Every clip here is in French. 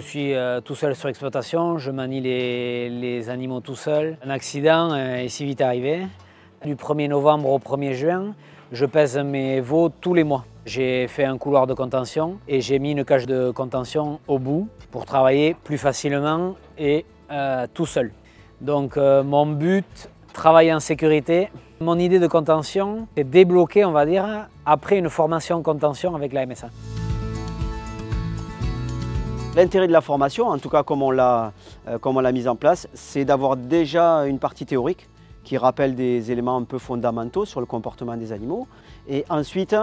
suis tout seul sur l'exploitation, je manie les animaux tout seul. Un accident est si vite arrivé. Du 1er novembre au 1er juin, je pèse mes veaux tous les mois. J'ai fait un couloir de contention et j'ai mis une cage de contention au bout pour travailler plus facilement et tout seul. Donc mon but, travailler en sécurité. Mon idée de contention est débloquée, on va dire, après une formation contention avec la MSA. L'intérêt de la formation, en tout cas comme on l'a mise en place, c'est d'avoir déjà une partie théorique qui rappelle des éléments un peu fondamentaux sur le comportement des animaux. Et ensuite,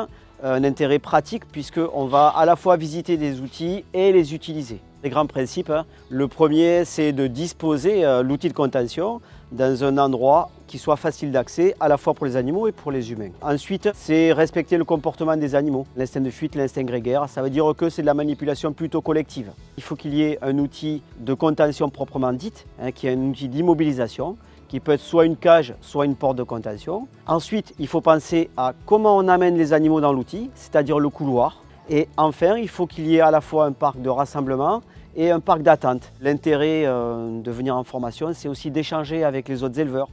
un intérêt pratique puisqu'on va à la fois visiter des outils et les utiliser. Les grands principes, le premier c'est de disposer l'outil de contention dans un endroit qui soit facile d'accès à la fois pour les animaux et pour les humains. Ensuite, c'est respecter le comportement des animaux, l'instinct de fuite, l'instinct grégaire. Ça veut dire que c'est de la manipulation plutôt collective. Il faut qu'il y ait un outil de contention proprement dite, qui est un outil d'immobilisation, qui peut être soit une cage, soit une porte de contention. Ensuite, il faut penser à comment on amène les animaux dans l'outil, c'est-à-dire le couloir. Et enfin, il faut qu'il y ait à la fois un parc de rassemblement et un parc d'attente. L'intérêt de venir en formation, c'est aussi d'échanger avec les autres éleveurs.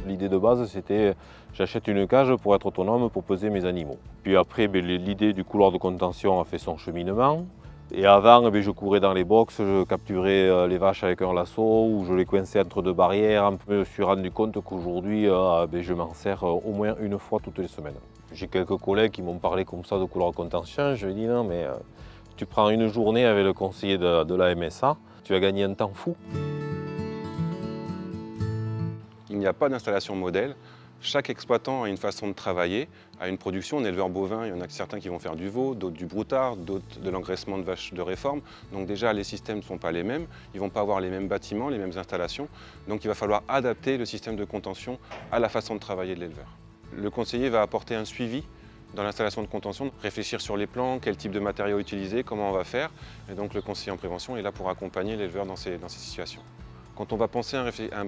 L'idée de base, c'était j'achète une cage pour être autonome, pour peser mes animaux. Puis après, l'idée du couloir de contention a fait son cheminement. Et avant, je courais dans les box, je capturais les vaches avec un lasso ou je les coinçais entre deux barrières. Je me suis rendu compte qu'aujourd'hui, je m'en sers au moins une fois toutes les semaines. J'ai quelques collègues qui m'ont parlé comme ça de couloir de contention. Je lui ai dit non, mais tu prends une journée avec le conseiller de la MSA, tu vas gagner un temps fou. Il n'y a pas d'installation modèle. Chaque exploitant a une façon de travailler, a une production. En éleveur bovin, il y en a certains qui vont faire du veau, d'autres du broutard, d'autres de l'engraissement de vaches de réforme. Donc déjà, les systèmes ne sont pas les mêmes. Ils ne vont pas avoir les mêmes bâtiments, les mêmes installations. Donc il va falloir adapter le système de contention à la façon de travailler de l'éleveur. Le conseiller va apporter un suivi dans l'installation de contention, réfléchir sur les plans, quel type de matériaux utiliser, comment on va faire. Et donc le conseiller en prévention est là pour accompagner l'éleveur dans ces situations. Quand on va penser à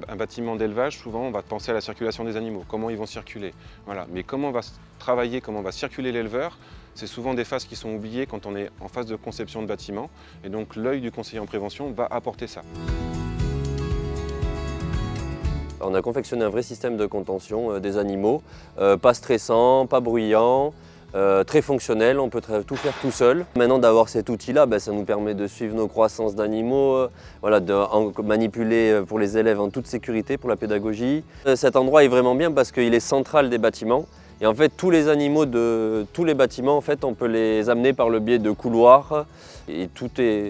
un bâtiment d'élevage, souvent on va penser à la circulation des animaux, comment ils vont circuler. Voilà. Mais comment on va travailler, comment va circuler l'éleveur, c'est souvent des phases qui sont oubliées quand on est en phase de conception de bâtiment. Et donc l'œil du conseiller en prévention va apporter ça. On a confectionné un vrai système de contention des animaux, pas stressant, pas bruyant. Très fonctionnel, on peut tout faire tout seul. Maintenant d'avoir cet outil-là, ça nous permet de suivre nos croissances d'animaux, de manipuler pour les élèves en toute sécurité pour la pédagogie. Cet endroit est vraiment bien parce qu'il est central des bâtiments. Et en fait, tous les animaux de tous les bâtiments, en fait, on peut les amener par le biais de couloirs. Et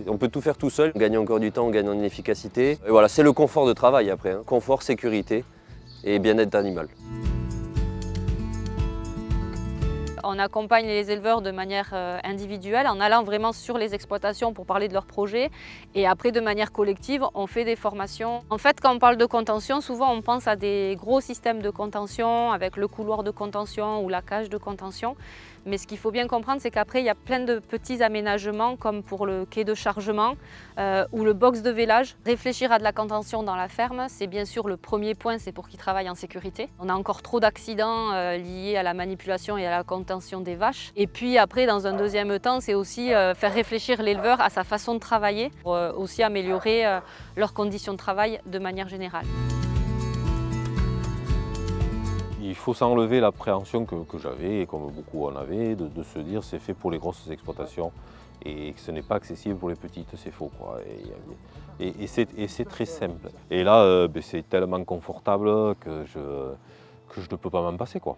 on peut tout faire tout seul. On gagne encore du temps, on gagne en efficacité. Et voilà, c'est le confort de travail après, confort, sécurité et bien-être animal. On accompagne les éleveurs de manière individuelle en allant vraiment sur les exploitations pour parler de leurs projets et après de manière collective on fait des formations. En fait quand on parle de contention souvent on pense à des gros systèmes de contention avec le couloir de contention ou la cage de contention. Mais ce qu'il faut bien comprendre, c'est qu'après, il y a plein de petits aménagements comme pour le quai de chargement ou le box de vélage. Réfléchir à de la contention dans la ferme, c'est bien sûr le premier point, c'est pour qu'ils travaillent en sécurité. On a encore trop d'accidents liés à la manipulation et à la contention des vaches. Et puis après, dans un deuxième temps, c'est aussi faire réfléchir l'éleveur à sa façon de travailler pour aussi améliorer leurs conditions de travail de manière générale. Il faut s'enlever l'appréhension que j'avais, et comme beaucoup en avaient, de se dire c'est fait pour les grosses exploitations et que ce n'est pas accessible pour les petites, c'est faux, quoi. Et c'est très simple. Et là, c'est tellement confortable que je ne peux pas m'en passer, quoi.